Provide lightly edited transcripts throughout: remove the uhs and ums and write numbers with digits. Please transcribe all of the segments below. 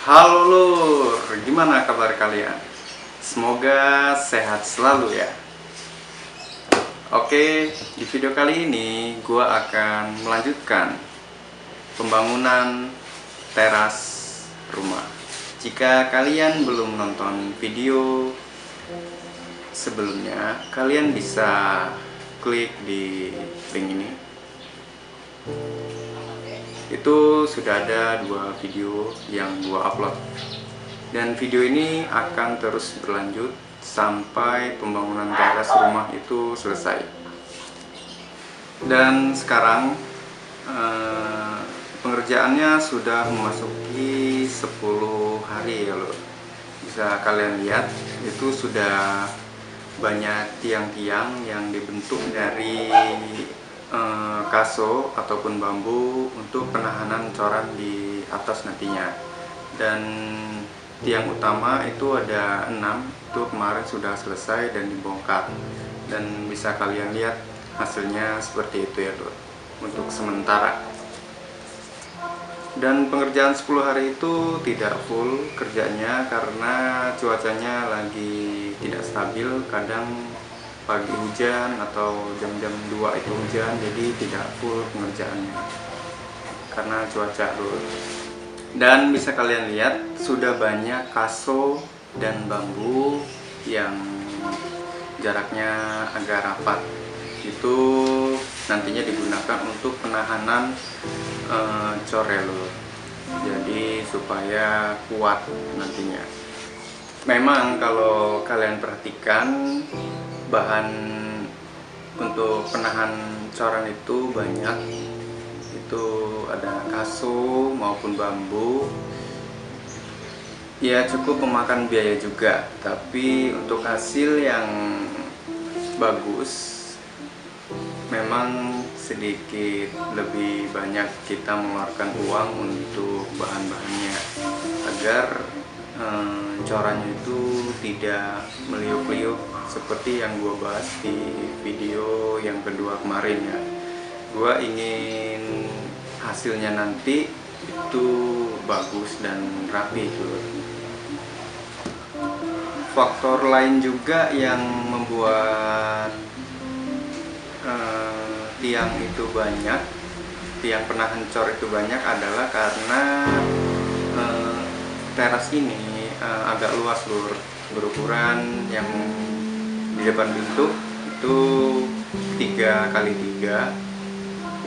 Halo lur, gimana kabar kalian? Semoga sehat selalu ya. Oke, di video kali ini gua akan melanjutkan pembangunan teras rumah. Jika kalian belum nonton video sebelumnya, kalian bisa klik di link ini. Itu sudah ada 2 video yang gua upload, dan video ini akan terus berlanjut sampai pembangunan teras rumah itu selesai. Dan sekarang pengerjaannya sudah memasuki 10 hari ya lho. Bisa kalian lihat itu sudah banyak tiang-tiang yang dibentuk dari kaso ataupun bambu untuk penahanan coran di atas nantinya. Dan tiang utama itu ada 6, itu kemarin sudah selesai dan dibongkar, dan bisa kalian lihat hasilnya seperti itu ya lho untuk sementara. Dan pengerjaan 10 hari itu tidak full kerjanya karena cuacanya lagi tidak stabil, kadang pagi hujan atau jam-jam 2 itu hujan, jadi tidak full pengerjaannya karena cuaca dulu. Dan bisa kalian lihat sudah banyak kaso dan bambu yang jaraknya agak rapat, itu nantinya digunakan untuk penahanan corelo, jadi supaya kuat nantinya. Memang kalau kalian perhatikan, bahan untuk penahan coran itu banyak, itu ada kaso maupun bambu. Ya cukup memakan biaya juga, tapi untuk hasil yang bagus memang sedikit lebih banyak kita mengeluarkan uang untuk bahan-bahannya agar corannya itu tidak meliuk-liuk seperti yang gue bahas di video yang kedua kemarin ya. Gue ingin hasilnya nanti itu bagus dan rapi tuh. Faktor lain juga yang membuat tiang itu banyak, tiang penahan cor itu banyak adalah karena teras ini agak luas lur, berukuran yang di depan pintu itu 3x3,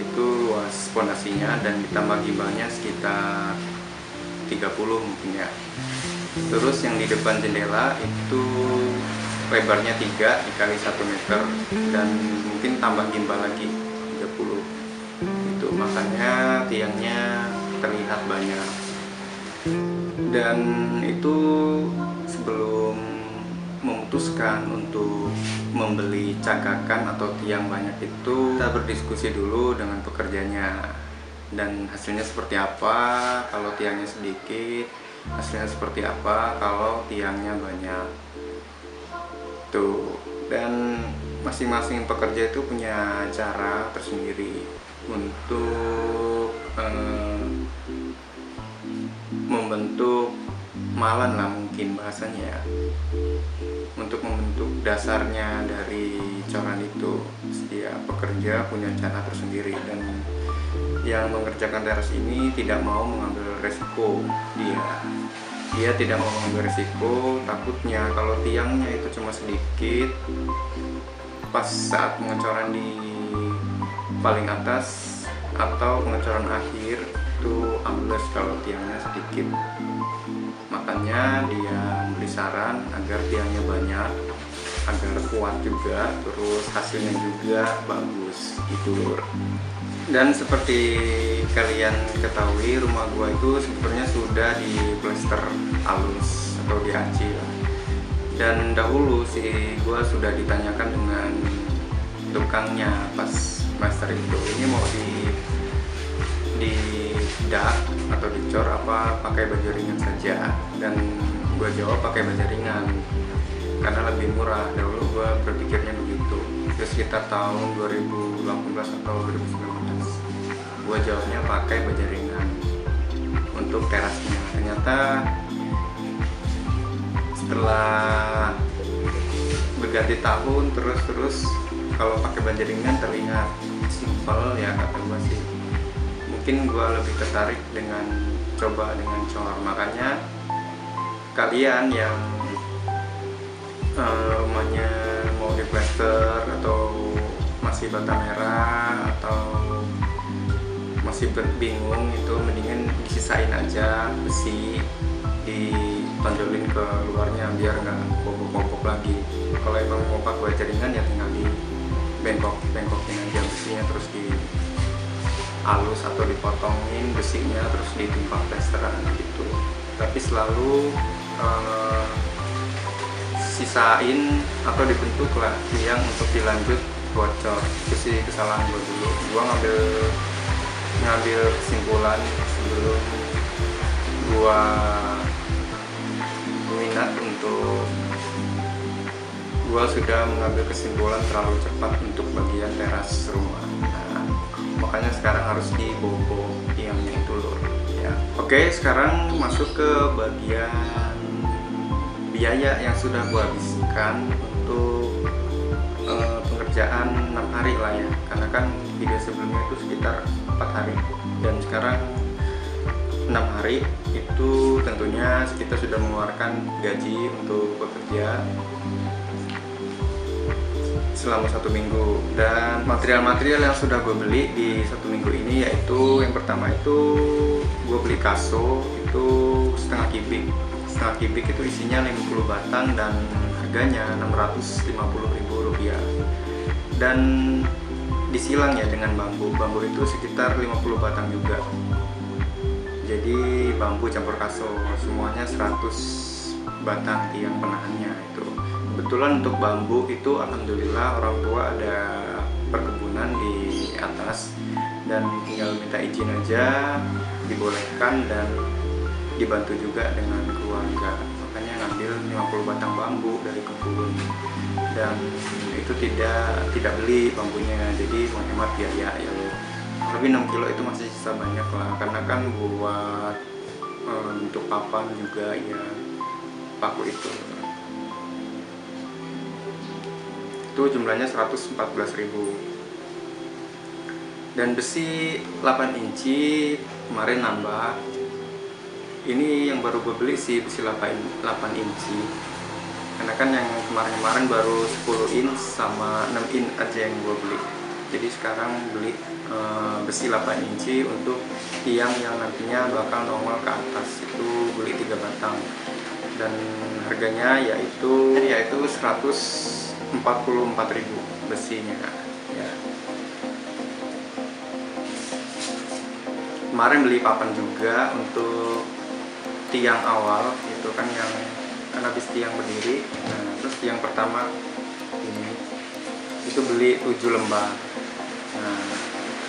itu luas pondasinya, dan ditambah gimbalnya sekitar 30 mungkin ya. Terus yang di depan jendela itu lebarnya 3x1 meter, dan mungkin tambah gimbal lagi 30, itu makanya tiangnya terlihat banyak. Dan itu sebelum memutuskan untuk membeli cagakan atau tiang banyak itu, kita berdiskusi dulu dengan pekerjanya, dan hasilnya seperti apa kalau tiangnya sedikit, hasilnya seperti apa kalau tiangnya banyak tuh. Dan masing-masing pekerja itu punya cara tersendiri untuk membentuk malan lah mungkin bahasanya ya, untuk membentuk dasarnya dari coran itu. Setiap pekerja punya cara tersendiri, dan yang mengerjakan teras ini tidak mau mengambil resiko. Dia tidak mau mengambil resiko, takutnya kalau tiangnya itu cuma sedikit, pas saat pengecoran di paling atas atau pengecoran akhir itu ambles kalau tiangnya sedikit. Makanya dia beri saran agar tiangnya banyak, agar kuat juga, terus hasilnya juga bagus gitu. Dan seperti kalian ketahui, rumah gua itu sebenarnya sudah di plester halus atau di aci lah. Dan dahulu sih gua sudah ditanyakan dengan tukangnya pas master itu, ini mau di dak atau dicor apa pakai baja ringan saja, dan gue jawab pakai baja ringan karena lebih murah. Dahulu gue berpikirnya begitu, itu sekitar tahun 2018 atau 2019. Gue jawabnya pakai baja ringan untuk terasnya. Ternyata ternyata setelah berganti tahun terus kalau pakai ban jaringan terlihat simpel ya kata gue sih. Mungkin gue lebih tertarik dengan coba dengan cor. Makanya kalian yang rumahnya mau di plaster atau masih bata merah atau masih bingung, itu mendingan disisain aja besi, ditonjolin ke luarnya biar nggak bongkok lagi. Kalau emang mau pakai jaringan ya tinggal di bengkokin aja besinya, terus di halus atau dipotongin besinya terus ditimpa plesteran gitu. Tapi selalu sisain atau dibentuk lah yang untuk dilanjut bocor. Itu sih kesalahan gue dulu. Gue ngambil kesimpulan sebelum gue minat untuk gue sudah mengambil kesimpulan terlalu cepat untuk bagian teras rumah. Nah, makanya sekarang harus dibobo tiangnya itu lur ya. Oke, sekarang masuk ke bagian biaya yang sudah gue habiskan untuk pengerjaan 6 hari lah ya, karena kan video sebelumnya itu sekitar 4 hari dan sekarang 6 hari. Itu tentunya kita sudah mengeluarkan gaji untuk bekerja selama 1 minggu, dan material-material yang sudah gue beli di 1 minggu ini yaitu yang pertama itu gue beli kaso itu setengah kubik itu isinya 50 batang dan harganya Rp650.000, dan disilang ya dengan bambu itu sekitar 50 batang juga. Jadi bambu campur kaso semuanya 100 batang tiang penahannya itu. Kebetulan untuk bambu itu alhamdulillah orang tua ada perkebunan di atas dan tinggal minta izin aja dibolehkan dan dibantu juga dengan keluarga. Makanya ngambil 50 batang bambu dari kebun dan itu tidak beli bambunya, jadi menghemat biaya ya. Lebih 6 kilo itu masih sisa banyak lah, karena kan buat untuk papan juga ya paku itu jumlahnya 114.000, dan besi 8 inci kemarin nambah. Ini yang baru gue beli sih besi 8 inci, karena kan yang kemarin baru 10 inch sama 6 inch aja yang gue beli. Jadi sekarang beli besi 8 inci untuk tiang yang nantinya bakal nongol ke atas, itu beli 3 batang dan harganya yaitu 144.000 besinya ya. Kemarin beli papan juga untuk tiang awal itu kan, yang kan habis tiang berdiri. Nah, terus tiang pertama ini itu beli 7 lembar. Nah,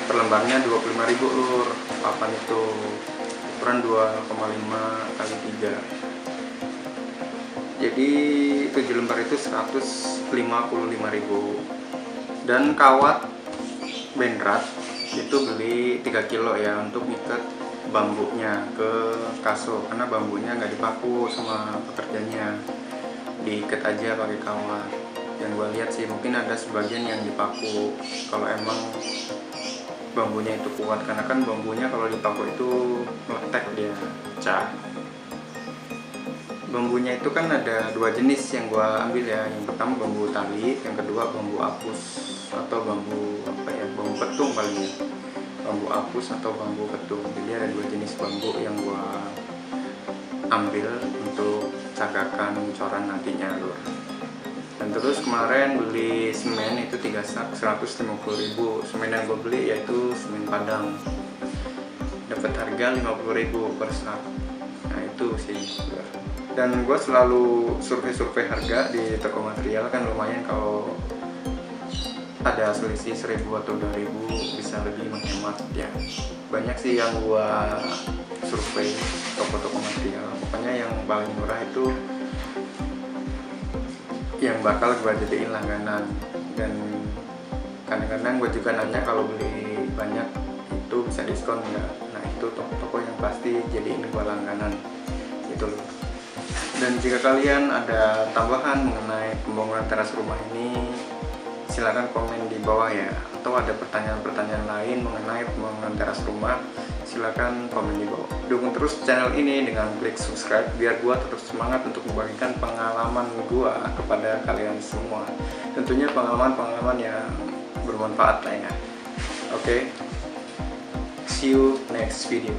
per lembarnya 25.000 lur. Papan itu ukuran 2,5 kali 3. Jadi 7 lembar itu 155.000. Dan kawat benrat itu beli 3 kilo ya untuk ngikat bambunya ke kaso, karena bambunya nggak dipaku sama pekerjanya, diikat aja pakai kawat. Yang gue lihat sih mungkin ada sebagian yang dipaku kalau emang bambunya itu kuat, karena kan bambunya kalau dipaku itu meletek, dia pecah. Bambunya itu kan ada 2 jenis yang gue ambil ya. Yang pertama bambu tali, yang kedua bambu apus atau bambu bambu petung paling ya. Bambu apus atau bambu petung. Jadi ada 2 jenis bambu yang gue ambil untuk cagakan coran nantinya lur. Dan terus kemarin beli semen itu 3 sak 150.000. Semen yang gue beli yaitu semen Padang, dapat harga 50.000 per sak. Nah itu sih. Dan gue selalu survei harga di toko material, kan lumayan kalau ada selisih 1.000 atau 2.000 bisa lebih menghemat ya. Banyak sih yang gue survei toko-toko material, pokoknya yang paling murah itu yang bakal gue jadiin langganan. Dan kadang-kadang gue juga nanya kalau beli banyak itu bisa diskon nggak. Nah itu toko-toko yang pasti jadiin gue langganan. gitu loh. Dan jika kalian ada tambahan mengenai pembangunan teras rumah ini, silahkan komen di bawah ya. Atau ada pertanyaan-pertanyaan lain mengenai pembangunan teras rumah, silahkan komen di bawah. Dukung terus channel ini dengan klik subscribe biar gua tetap semangat untuk membagikan pengalaman gua kepada kalian semua. Tentunya pengalaman-pengalaman yang bermanfaat lah ya. Oke, see you next video.